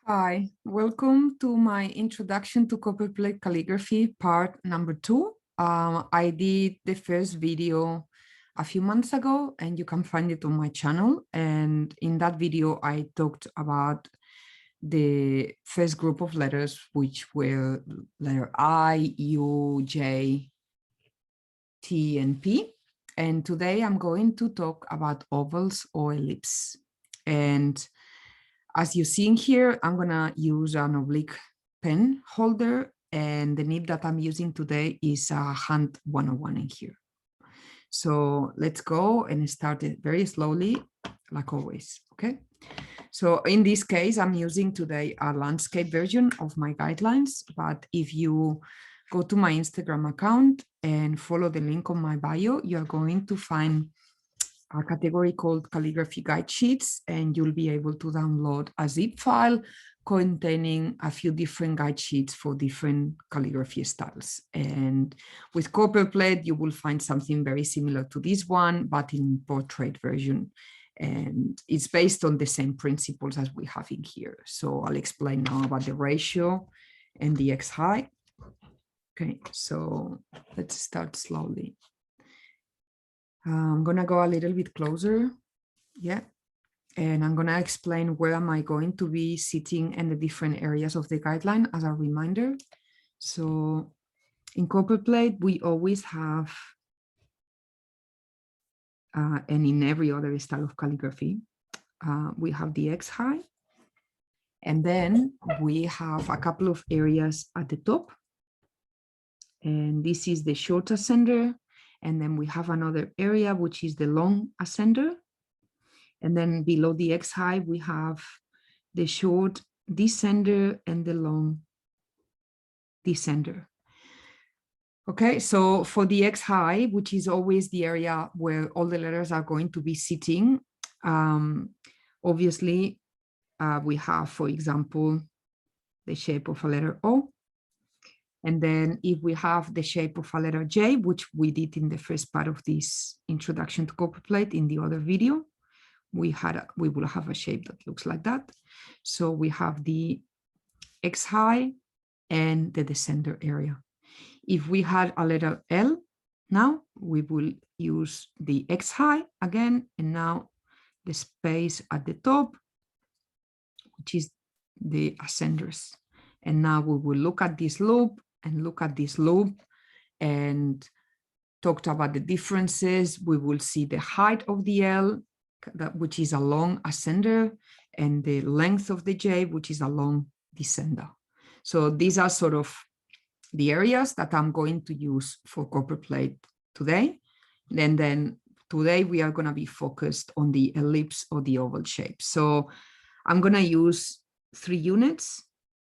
Hi, welcome to my introduction to Copperplate Calligraphy, part number 2. I did the first video a few months ago, and you can find it on my channel. And in that video, I talked about the first group of letters, which were letter I, U, J, T, and P. And today I'm going to talk about ovals or ellipse. And as you see in here, I'm gonna use an oblique pen holder, and the nib that I'm using today is a hand 101 in here. So let's go and start it very slowly, like always, okay? So in this case, I'm using today a landscape version of my guidelines, but if you go to my Instagram account and follow the link on my bio, you're going to find a category called calligraphy guide sheets, and you'll be able to download a zip file containing a few different guide sheets for different calligraphy styles. And with Copperplate, you will find something very similar to this one, but in portrait version. And it's based on the same principles as we have in here. So I'll explain now about the ratio and the X height. Okay, so let's start slowly. I'm gonna go a little bit closer, yeah, and I'm gonna explain where am I going to be sitting in the different areas of the guideline as a reminder. So in Copperplate, we always have, and in every other style of calligraphy, we have the X height, and then we have a couple of areas at the top, and this is the short ascender. And then we have another area, which is the long ascender. And then below the X height, we have the short descender and the long descender. Okay, so for the X height, which is always the area where all the letters are going to be sitting, obviously, we have, for example, the shape of a letter O. And then if we have the shape of a letter J, which we did in the first part of this introduction to Copperplate in the other video, we will have a shape that looks like that. So we have the X height and the descender area. If we had a letter L, now we will use the X height again, and now the space at the top, which is the ascenders. And now we will look at this loop and look at this loop and talked about the differences. We will see the height of the L, which is a long ascender, and the length of the J, which is a long descender. So these are sort of the areas that I'm going to use for Copperplate today. And then today we are going to be focused on the ellipse or the oval shape. So I'm going to use 3 units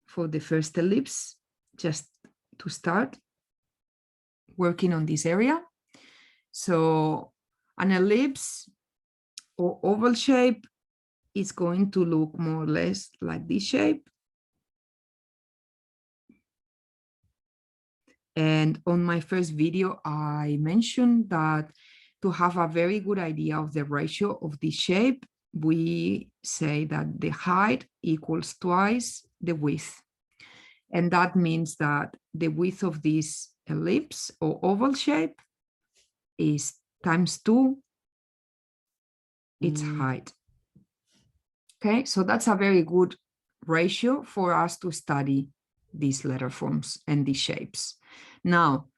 for the first ellipse, just to start working on this area. So an ellipse or oval shape is going to look more or less like this shape. And on my first video, I mentioned that to have a very good idea of the ratio of this shape, we say that the height equals twice the width. And that means that the width of this ellipse or oval shape is times 2 its height. Okay, so that's a very good ratio for us to study these letter forms and these shapes. Now,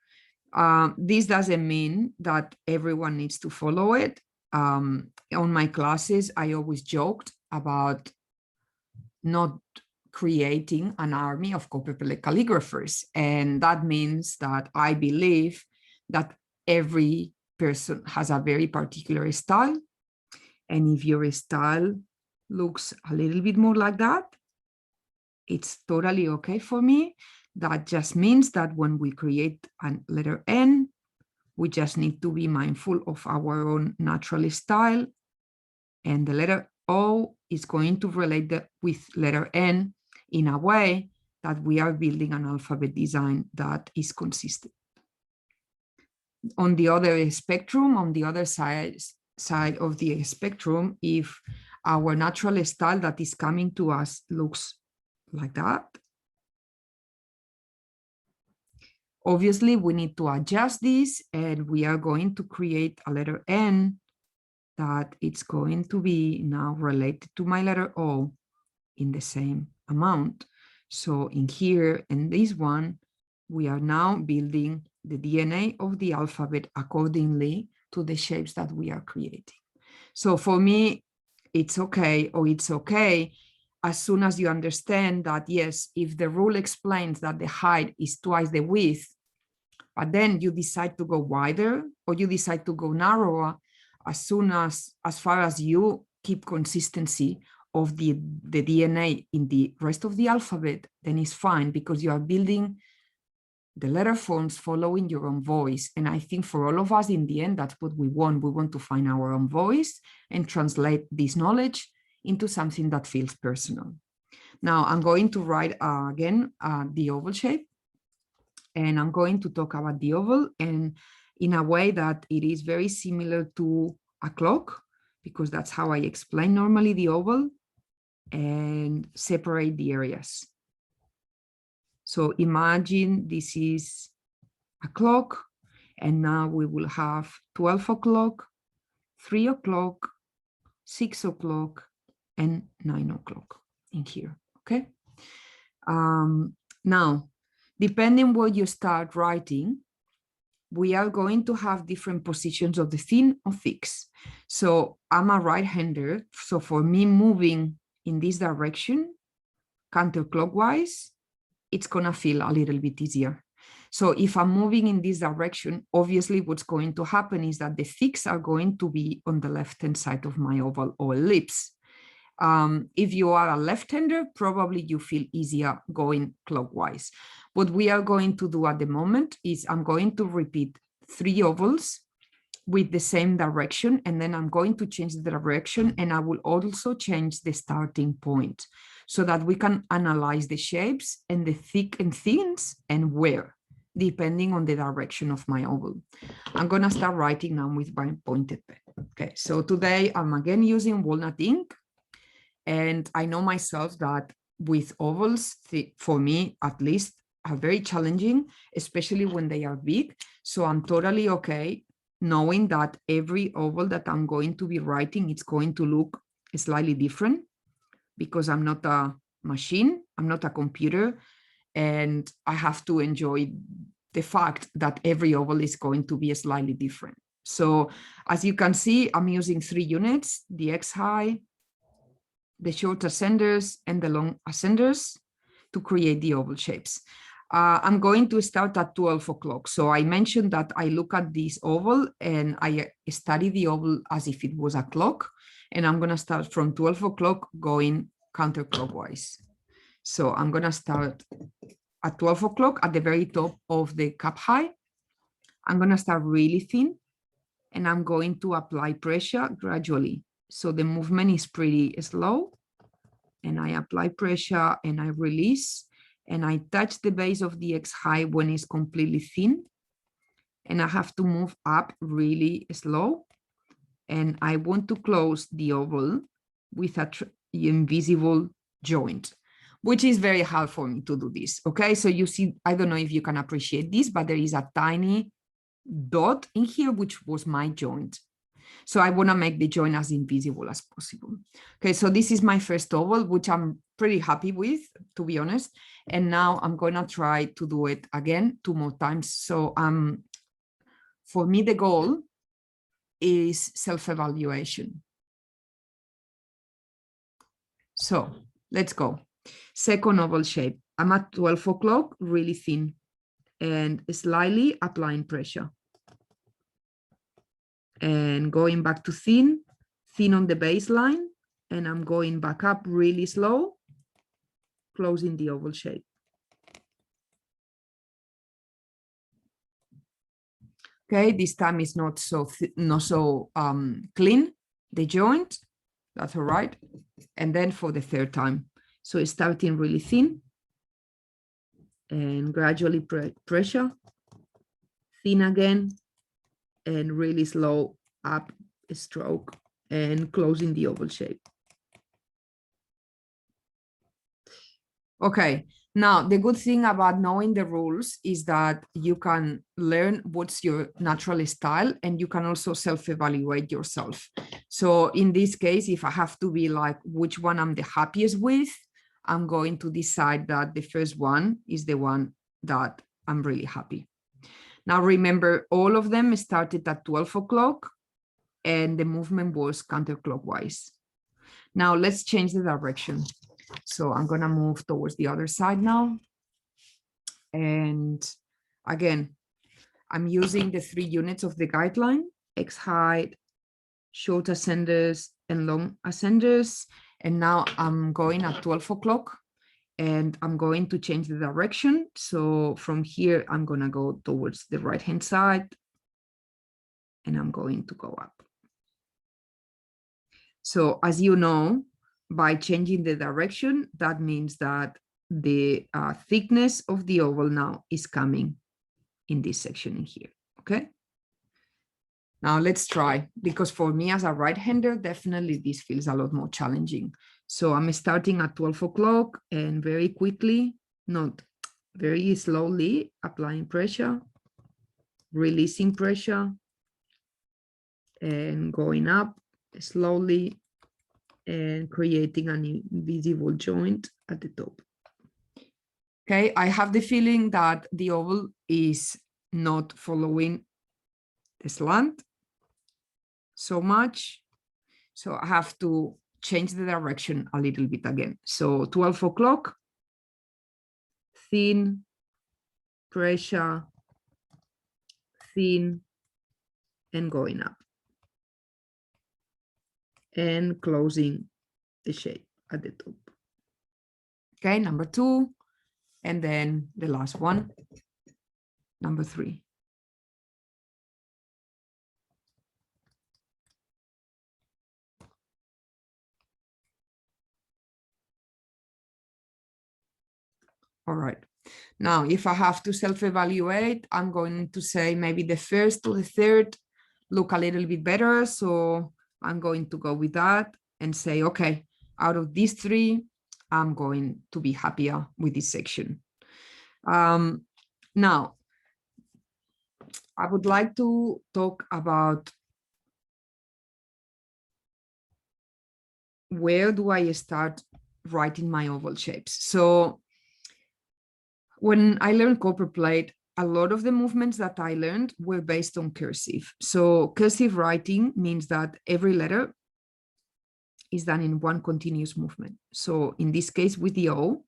this doesn't mean that everyone needs to follow it. On my classes, I always joked about not creating an army of Copperplate calligraphers. And that means that I believe that every person has a very particular style. And if your style looks a little bit more like that, it's totally okay for me. That just means that when we create a letter N, we just need to be mindful of our own natural style. And the letter O is going to relate with letter N in a way that we are building an alphabet design that is consistent. On the other spectrum, on the other side of the spectrum, if our natural style that is coming to us looks like that. Obviously, we need to adjust this, and we are going to create a letter N that it's going to be now related to my letter O in the same amount. So in here, in this one, we are now building the DNA of the alphabet accordingly to the shapes that we are creating. So for me, it's okay, or it's okay as soon as you understand that, yes, if the rule explains that the height is twice the width, but then you decide to go wider or you decide to go narrower, as far as you keep consistency of the DNA in the rest of the alphabet, then it's fine, because you are building the letter forms following your own voice. And I think for all of us, in the end, that's what we want. We want to find our own voice and translate this knowledge into something that feels personal. Now I'm going to write again the oval shape, and I'm going to talk about the oval and in a way that it is very similar to a clock, because that's how I explain normally the oval, and separate the areas. So imagine this is a clock, and now we will have 12 o'clock, 3 o'clock, 6 o'clock, and 9 o'clock in here, okay? Now, depending where you start writing, we are going to have different positions of the thin or thick. So I'm a right-hander, so for me moving in this direction, counterclockwise, it's gonna feel a little bit easier. So if I'm moving in this direction, obviously what's going to happen is that the thicks are going to be on the left-hand side of my oval or ellipse. If you are a left-hander, probably you feel easier going clockwise. What we are going to do at the moment is I'm going to repeat 3 ovals with the same direction, and then I'm going to change the direction, and I will also change the starting point so that we can analyze the shapes and the thick and thins and where, depending on the direction of my oval. I'm going to start writing now with my pointed pen. Okay, so today I'm again using Walnut ink, and I know myself that with ovals, for me at least, are very challenging, especially when they are big. So I'm totally okay knowing that every oval that I'm going to be writing, it's going to look slightly different, because I'm not a machine, I'm not a computer, and I have to enjoy the fact that every oval is going to be slightly different. So as you can see, I'm using 3 units, the X high, the short ascenders, and the long ascenders to create the oval shapes. I'm going to start at 12 o'clock. So I mentioned that I look at this oval and I study the oval as if it was a clock. And I'm going to start from 12 o'clock going counterclockwise. So I'm going to start at 12 o'clock at the very top of the cap high. I'm going to start really thin, and I'm going to apply pressure gradually. So the movement is pretty slow, and I apply pressure and I release, and I touch the base of the X high when it's completely thin, and I have to move up really slow, and I want to close the oval with an invisible joint, which is very hard for me to do this. Okay, so you see, I don't know if you can appreciate this, but there is a tiny dot in here, which was my joint. So I want to make the joint as invisible as possible. Okay, so this is my first oval, which I'm pretty happy with, to be honest. And now I'm going to try to do it again 2 more times. So for me, the goal is self-evaluation. So let's go. Second oval shape. I'm at 12 o'clock, really thin, and slightly applying pressure. And going back to thin on the baseline, and I'm going back up really slow, closing the oval shape. Okay, this time is not so clean, the joint, that's all right. And then for the third time, so it's starting really thin and gradually pressure, thin again, and really slow up stroke and closing the oval shape. Okay, now the good thing about knowing the rules is that you can learn what's your natural style, and you can also self-evaluate yourself. So in this case, if I have to be like which one I'm the happiest with, I'm going to decide that the first one is the one that I'm really happy. Now remember, all of them started at 12 o'clock and the movement was counterclockwise. Now let's change the direction. So I'm going to move towards the other side now. And again, I'm using the 3 units of the guideline: X height, short ascenders, and long ascenders. And now I'm going at 12 o'clock and I'm going to change the direction. So from here, I'm going to go towards the right-hand side and I'm going to go up. So as you know, by changing the direction, that means that the thickness of the oval now is coming in this section in here, okay? Now let's try, because for me as a right-hander, definitely this feels a lot more challenging. So I'm starting at 12 o'clock and very quickly, not very slowly, applying pressure, releasing pressure, and going up slowly and creating an invisible joint at the top. Okay, I have the feeling that the oval is not following the slant so much. So I have to change the direction a little bit again. So 12 o'clock, thin, pressure, thin, and going up. And closing the shape at the top. Okay, number 2. And then the last one, number 3. All right. Now, if I have to self-evaluate, I'm going to say maybe the first to the third look a little bit better. So I'm going to go with that and say, okay, out of these 3, I'm going to be happier with this section. Now, I would like to talk about where do I start writing my oval shapes. So when I learned Copperplate, a lot of the movements that I learned were based on cursive. So cursive writing means that every letter is done in one continuous movement. So in this case with the O,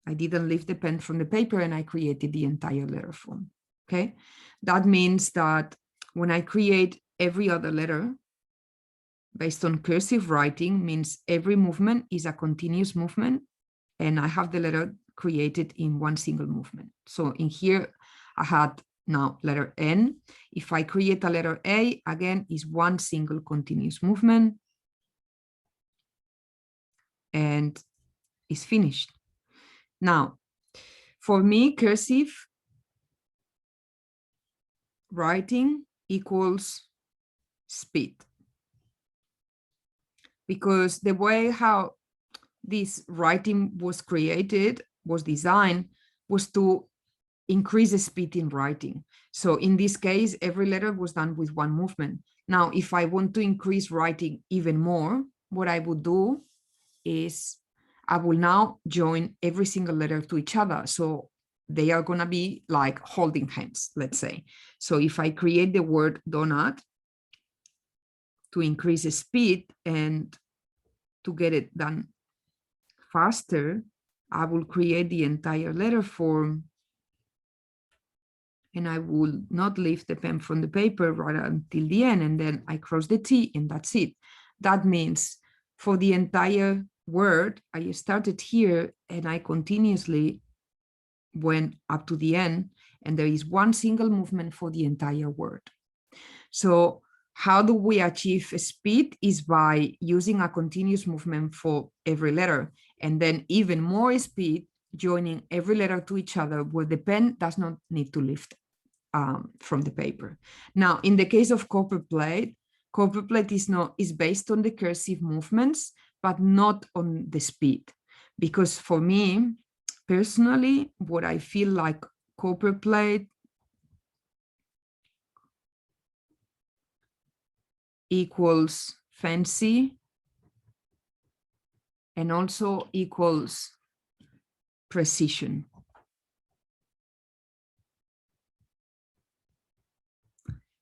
I didn't lift the pen from the paper and I created the entire letter form. Okay, that means that when I create every other letter based on cursive writing, means every movement is a continuous movement and I have the letter created in one single movement. So in here, I had now letter N. If I create a letter A, again, is one single continuous movement and it's finished. Now, for me, cursive writing equals speed. Because the way how this writing was created, was designed, was to increase the speed in writing. So in this case, every letter was done with one movement. Now, if I want to increase writing even more, what I would do is I will now join every single letter to each other. So they are going to be like holding hands, let's say. So if I create the word donut to increase the speed and to get it done faster, I will create the entire letter form and I will not lift the pen from the paper right until the end, and then I cross the T and that's it. That means for the entire word, I started here and I continuously went up to the end, and there is one single movement for the entire word. So how do we achieve speed is by using a continuous movement for every letter, and then even more speed joining every letter to each other where the pen does not need to lift from the paper. Now, in the case of Copperplate, Copperplate is based on the cursive movements, but not on the speed, because for me, personally, what I feel like copperplate equals fancy and also equals precision.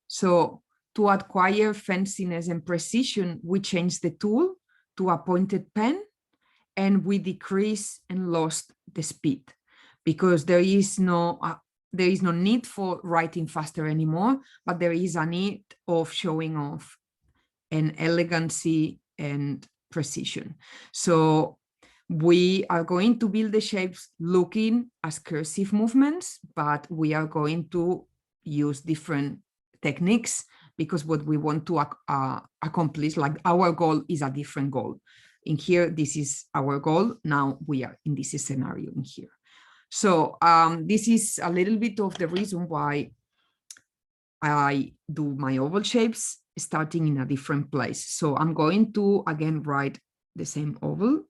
So to acquire fanciness and precision, we change the tool to a pointed pen, and we decrease and lost the speed because there is no need for writing faster anymore, but there is a need of showing off an elegancy and precision. So we are going to build the shapes looking as cursive movements, but we are going to use different techniques because what we want to accomplish, like our goal is a different goal. In here, this is our goal. Now we are in this scenario in here. So this is a little bit of the reason why I do my oval shapes starting in a different place. So I'm going to again write the same oval.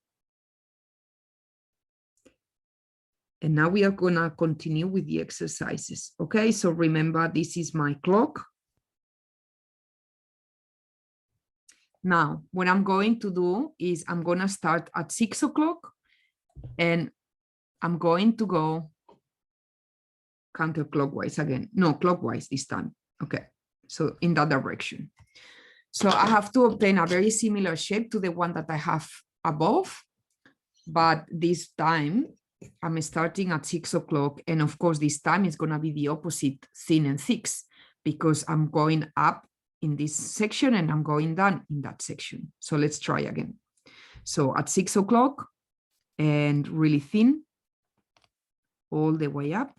And now we are gonna continue with the exercises. Okay, so remember, this is my clock. Now, what I'm going to do is I'm gonna start at 6 o'clock and I'm going to go counterclockwise again. No, clockwise this time. Okay, so in that direction. So I have to obtain a very similar shape to the one that I have above, but this time I'm starting at 6 o'clock. And of course, this time is going to be the opposite, thin and thick, because I'm going up in this section and I'm going down in that section. So let's try again. So at 6 o'clock and really thin all the way up,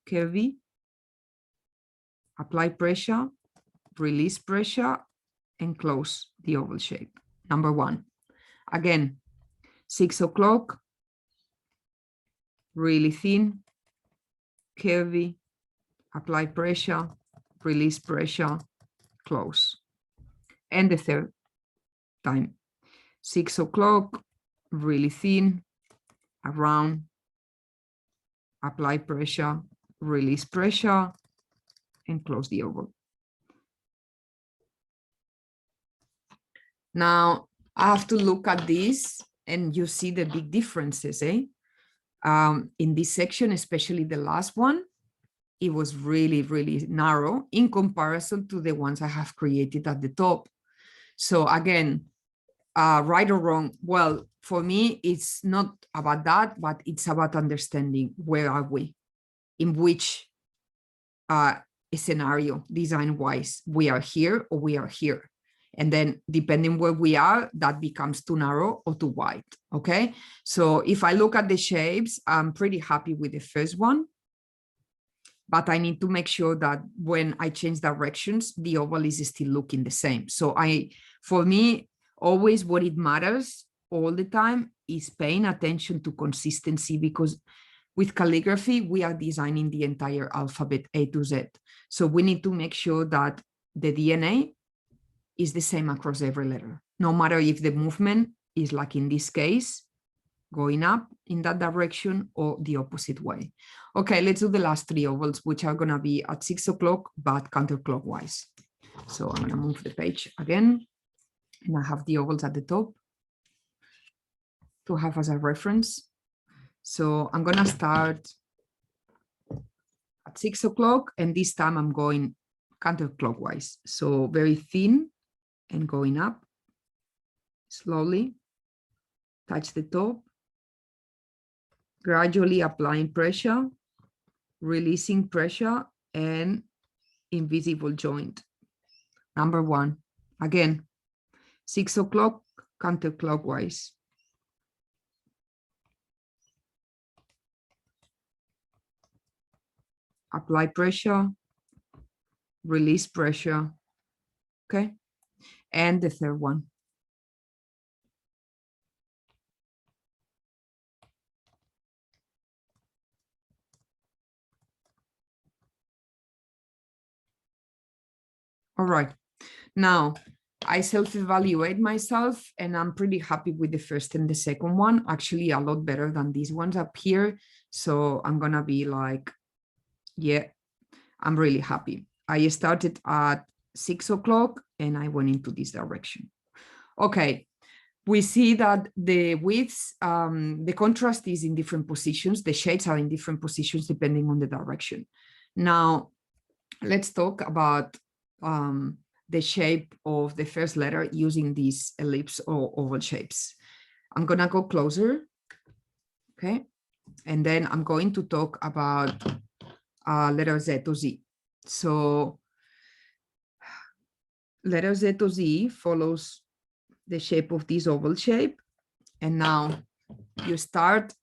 curvy, apply pressure, release pressure, and close the oval shape. Number one. Again, 6 o'clock, really thin, curvy, apply pressure, release pressure, close. And the third time, 6 o'clock, really thin, around, apply pressure, release pressure, and close the oval. Now, I have to look at this and you see the big differences, eh? In this section, especially the last one, it was really, really narrow in comparison to the ones I have created at the top. So again, right or wrong, well, for me, it's not about that, but it's about understanding where are we, in which scenario, design-wise, we are here or we are here. And then depending where we are, that becomes too narrow or too wide, okay? So if I look at the shapes, I'm pretty happy with the first one, but I need to make sure that when I change directions, the oval is still looking the same. So for me, always what it matters all the time is paying attention to consistency, because with calligraphy, we are designing the entire alphabet A to Z. So we need to make sure that the DNA is the same across every letter, no matter if the movement is, like in this case, going up in that direction or the opposite way. Okay, let's do the last three ovals, which are gonna be at 6 o'clock, but counterclockwise. So I'm gonna move the page again, and I have the ovals at the top to have as a reference. So I'm gonna start at 6 o'clock, and this time I'm going counterclockwise. So very thin and going up slowly, touch the top, gradually applying pressure, releasing pressure, and invisible joint. Number one, again, 6 o'clock, counterclockwise. Apply pressure, release pressure, okay? And the third one. All right, now I self-evaluate myself, and I'm pretty happy with the first and the second one, actually a lot better than these ones up here. So I'm gonna be like, yeah, I'm really happy. I started at 6 o'clock and I went into this direction. Okay, we see that the widths, the contrast is in different positions. The shades are in different positions depending on the direction. Now, let's talk about the shape of the first letter using these ellipse or oval shapes. I'm gonna go closer, okay? And then I'm going to talk about letter Z to Z. So letter Z to Z follows the shape of this oval shape. And now you start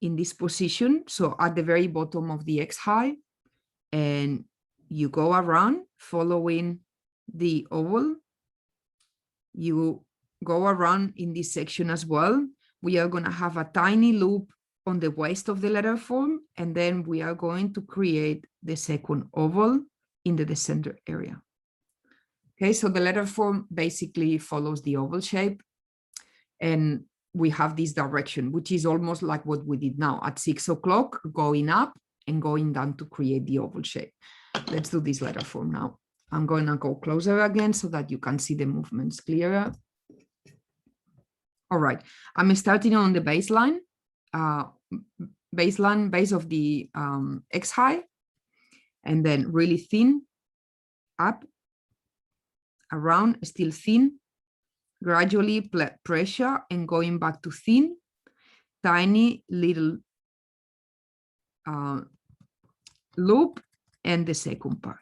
in this position. So at the very bottom of the X high, and you go around following the oval. You go around in this section as well. We are going to have a tiny loop on the waist of the letter form, and then we are going to create the second oval in the center area. Okay, so the letter form basically follows the oval shape, and we have this direction, which is almost like what we did now at 6 o'clock, going up and going down to create the oval shape. Let's do this letter form now. I'm going to go closer again so that you can see the movements clearer. All right, I'm starting on the baseline, base of the X high, and then really thin, up, around, still thin, gradually pressure and going back to thin, tiny little loop, and the second part.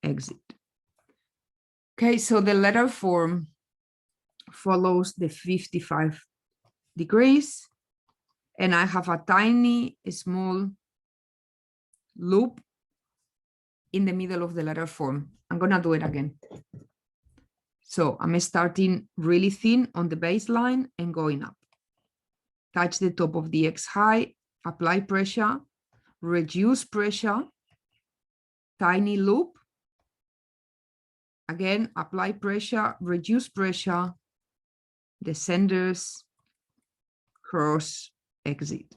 Exit. Okay, so the letter form follows the 55 degrees, and I have a tiny, small loop in the middle of the letter form. I'm gonna do it again. So I'm starting really thin on the baseline and going up. Touch the top of the X high, apply pressure, reduce pressure, tiny loop. Again, apply pressure, reduce pressure, descenders, cross, exit.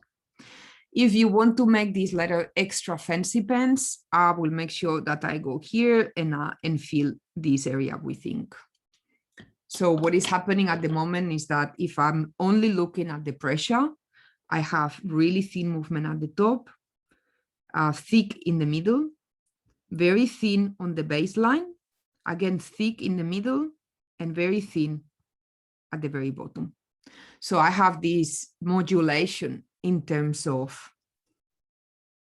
If you want to make this letter extra fancy pants, I will make sure that I go here and fill this area with ink. So what is happening at the moment is that if I'm only looking at the pressure, I have really thin movement at the top, thick in the middle, very thin on the baseline, again, thick in the middle, and very thin at the very bottom. So I have this modulation in terms of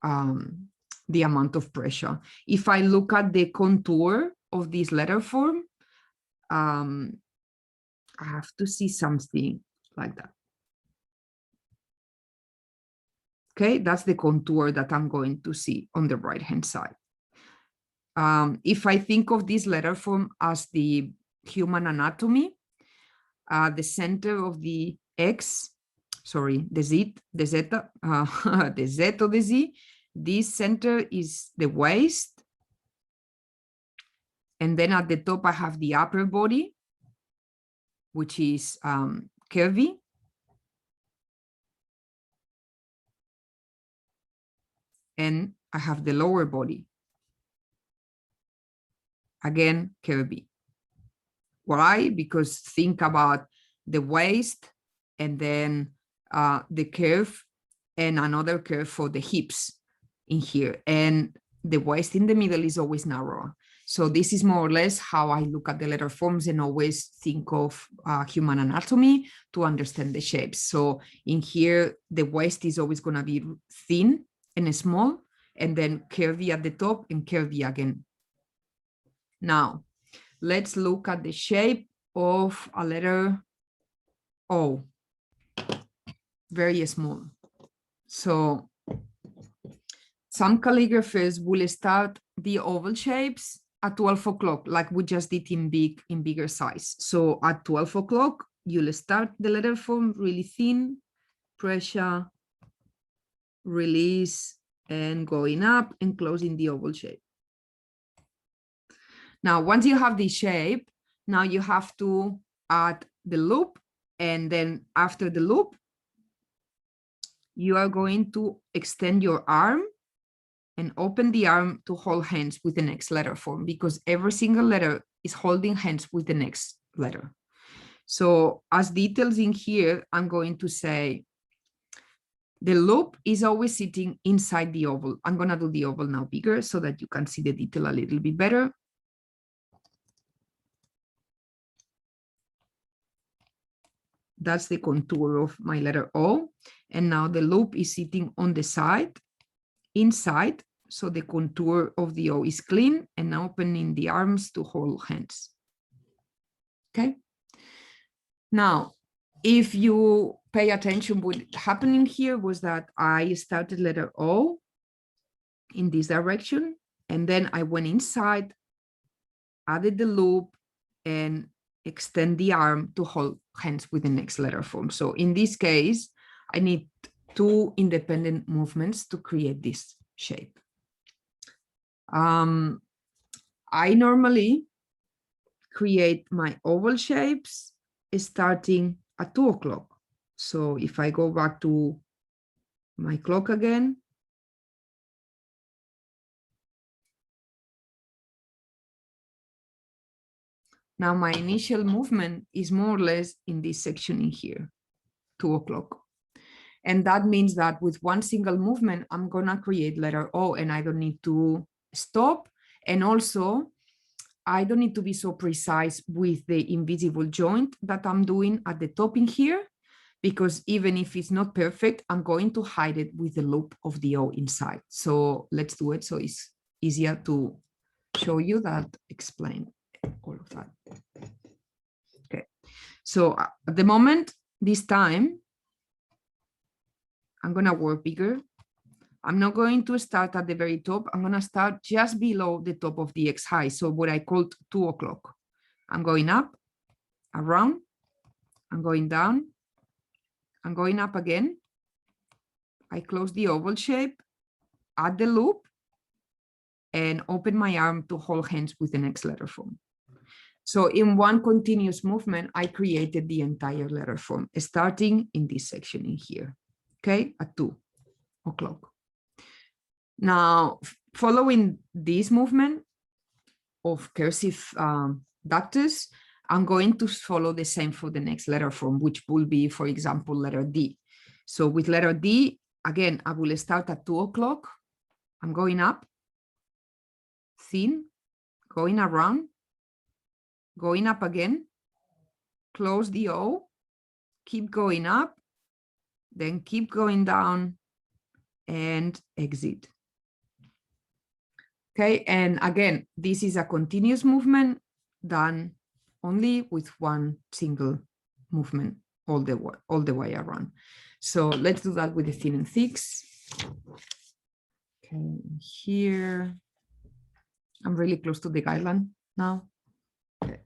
the amount of pressure. If I look at the contour of this letter form, I have to see something like that. Okay, that's the contour that I'm going to see on the right-hand side. If I think of this letter form as the human anatomy, the center of the X, sorry, the Z or the Z, this center is the waist. And then at the top, I have the upper body, which is curvy. And I have the lower body, again, curvy. Why? Because think about the waist and then the curve and another curve for the hips in here. And the waist in the middle is always narrower. So this is more or less how I look at the letter forms and always think of human anatomy to understand the shapes. So in here, the waist is always going to be thin and small, and then curvy at the top and curvy again. Now, let's look at the shape of a letter O. Very small. So some calligraphers will start the oval shapes at 12 o'clock, like we just did in bigger size. So at 12 o'clock, you'll start the letter form really thin, pressure, release, and going up and closing the oval shape. Now, once you have the shape, now you have to add the loop. And then after the loop, you are going to extend your arm and open the arm to hold hands with the next letter form, because every single letter is holding hands with the next letter. So as details in here, I'm going to say the loop is always sitting inside the oval. I'm going to do the oval now bigger so that you can see the detail a little bit better. That's the contour of my letter O. And now the loop is sitting on the side, inside. So the contour of the O is clean, and now opening the arms to hold hands. Okay. Now, if you pay attention, what happening here was that I started letter O in this direction, and then I went inside, added the loop, and extend the arm to hold hands with the next letter form. So in this case, I need 2 independent movements to create this shape. I normally create my oval shapes starting at 2 o'clock. So if I go back to my clock again, now my initial movement is more or less in this section in here, 2 o'clock. And that means that with one single movement, I'm gonna create letter O, and I don't need to stop. And also, I don't need to be so precise with the invisible joint that I'm doing at the top in here, because even if it's not perfect, I'm going to hide it with the loop of the O inside. So let's do it so it's easier to show you that, explain all of that. Okay, so at the moment, this time, I'm gonna work bigger. I'm not going to start at the very top. I'm gonna start just below the top of the X high. So what I called 2 o'clock. I'm going up, around, I'm going down, I'm going up again. I close the oval shape, add the loop, and open my arm to hold hands with the next letter form. So in one continuous movement, I created the entire letter form, starting in this section in here, okay, at 2 o'clock. Now, following this movement of cursive ductus, I'm going to follow the same for the next letter form, which will be, for example, letter D. So with letter D, again, I will start at 2 o'clock. I'm going up, thin, going around, going up again, close the O, keep going up, then keep going down, and exit. Okay, and again, this is a continuous movement done only with one single movement all the way around. So let's do that with the thin and thicks. Okay, here, I'm really close to the guideline now. Okay.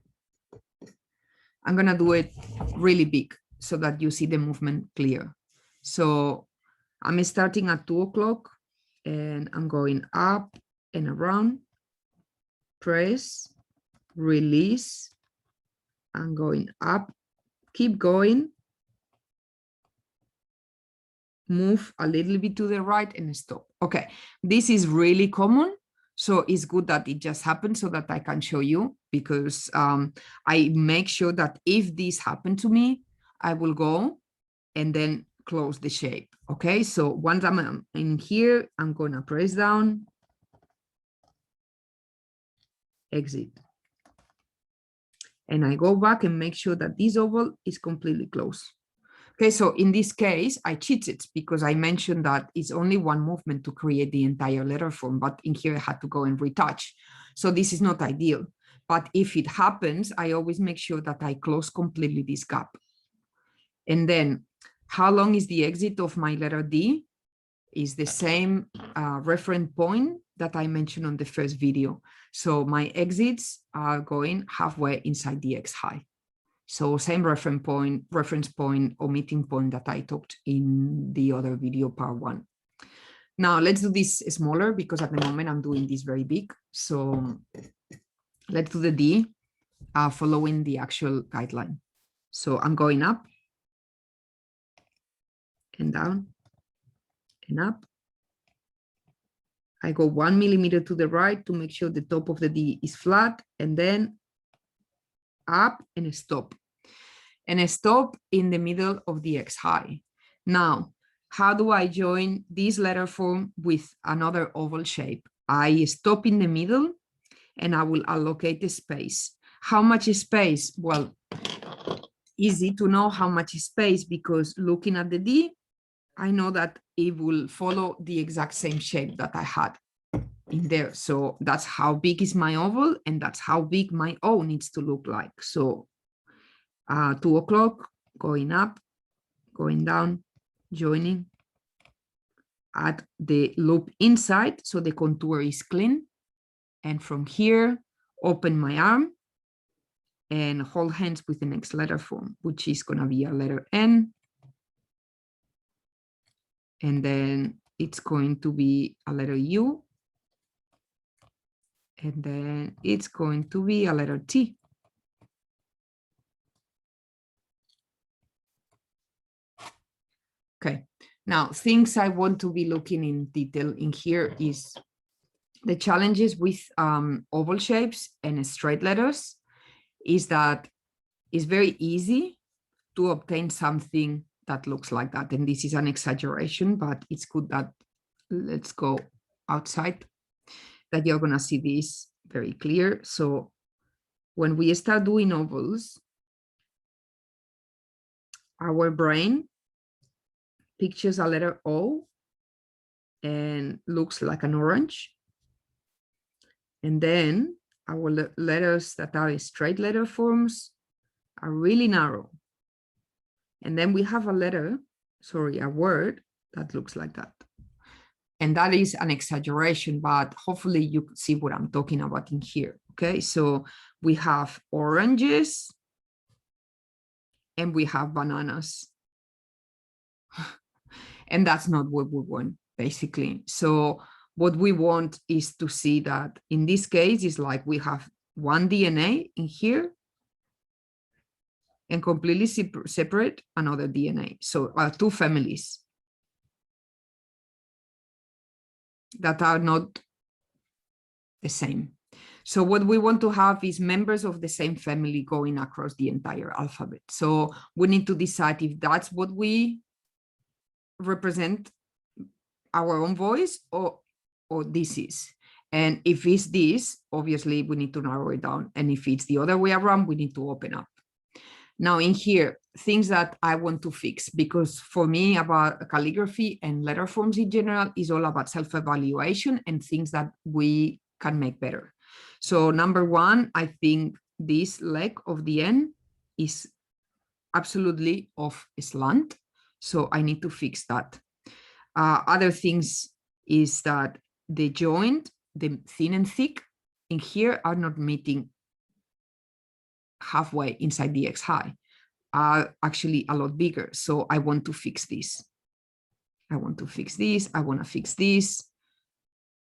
I'm gonna do it really big so that you see the movement clear. So I'm starting at 2 o'clock and I'm going up and around, press, release, I'm going up, keep going, move a little bit to the right and stop. Okay, this is really common. So it's good that it just happened so that I can show you, because I make sure that if this happened to me, I will go and then close the shape. Okay, so once I'm in here, I'm gonna press down, exit. And I go back and make sure that this oval is completely closed. Okay, so in this case, I cheated because I mentioned that it's only one movement to create the entire letter form, but in here I had to go and retouch. So this is not ideal. But if it happens, I always make sure that I close completely this gap. And then how long is the exit of my letter D? Is the same reference point that I mentioned on the first video. So my exits are going halfway inside the X high. So same reference point or meeting point that I talked in the other video, part 1. Now let's do this smaller because at the moment I'm doing this very big. So let's do the D, following the actual guideline. So I'm going up and down and up. I go 1 millimeter to the right to make sure the top of the D is flat, and then up and stop. And I stop in the middle of the X high. Now, how do I join this letter form with another oval shape? I stop in the middle and I will allocate the space. How much space? Well, easy to know how much space, because looking at the D, I know that it will follow the exact same shape that I had in there. So that's how big is my oval, and that's how big my O needs to look like. So 2 o'clock, going up, going down, joining, add the loop inside so the contour is clean. And from here, open my arm and hold hands with the next letter form, which is going to be a letter N. And then it's going to be a letter U. And then it's going to be a letter T. Okay, now things I want to be looking in detail in here is the challenges with oval shapes and straight letters is that it's very easy to obtain something that looks like that. And this is an exaggeration, but it's good that, let's go outside, that you're gonna see this very clear. So when we start doing ovals, our brain pictures a letter O and looks like an orange. And then our letters that are straight letter forms are really narrow. And then we have a word that looks like that. And that is an exaggeration, but hopefully you could see what I'm talking about in here. Okay, so we have oranges and we have bananas. And that's not what we want, basically. So what we want is to see that in this case, it's like we have one DNA in here and completely separate another DNA. So two families that are not the same. So what we want to have is members of the same family going across the entire alphabet. So we need to decide if that's what we represent our own voice or this is. And if it's this, obviously we need to narrow it down. And if it's the other way around, we need to open up. Now in here, things that I want to fix, because for me about calligraphy and letter forms in general is all about self-evaluation and things that we can make better. So number one, I think this leg of the N is absolutely off slant. So I need to fix that. Other things is that the joint, the thin and thick in here are not meeting halfway inside the X high, are actually a lot bigger. So I want to fix this. I want to fix this. I want to fix this.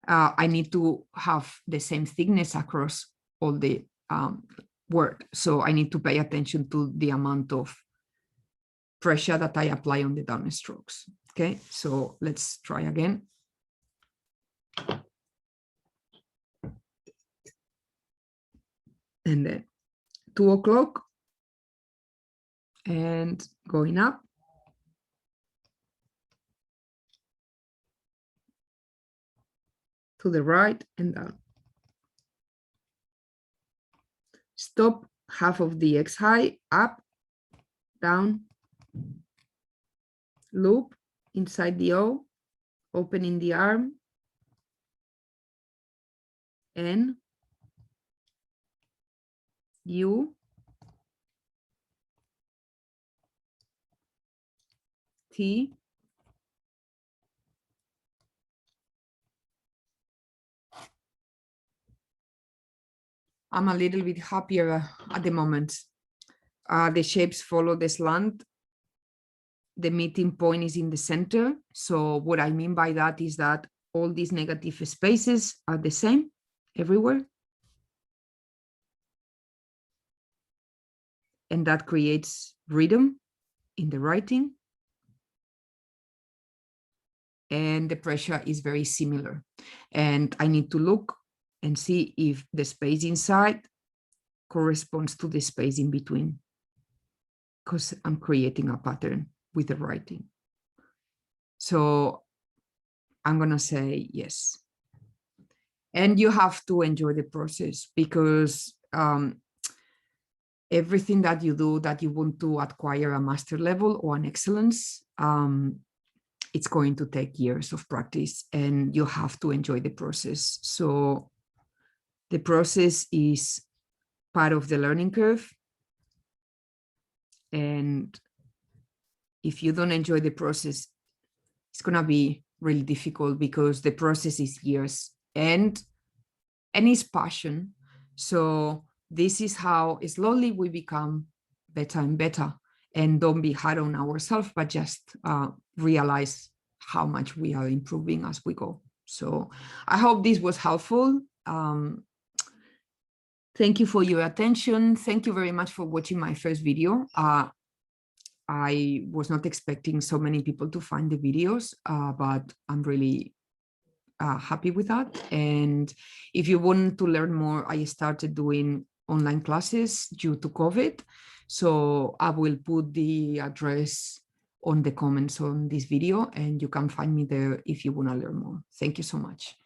I need to have the same thickness across all the word. So I need to pay attention to the amount of pressure that I apply on the down strokes. Okay, so let's try again. And then 2 o'clock and going up. To the right and down. Stop half of the X high, up, down, loop inside the O, opening the arm, N, U, T, I'm a little bit happier at the moment. The shapes follow the slant. The meeting point is in the center. So what I mean by that is that all these negative spaces are the same everywhere. and that creates rhythm in the writing. And the pressure is very similar. And I need to look and see if the space inside corresponds to the space in between, because I'm creating a pattern with the writing. So I'm gonna say yes. And you have to enjoy the process, because everything that you do that you want to acquire a master level or an excellence, it's going to take years of practice, and you have to enjoy the process. So the process is part of the learning curve. And if you don't enjoy the process, it's going to be really difficult, because the process is years and it's passion. So this is how slowly we become better and better, and don't be hard on ourselves, but just realize how much we are improving as we go. So I hope this was helpful. Thank you for your attention. Thank you very much for watching my first video. I was not expecting so many people to find the videos, but I'm really happy with that. And if you want to learn more, I started doing online classes due to COVID. So I will put the address on the comments on this video, and you can find me there if you want to learn more. Thank you so much.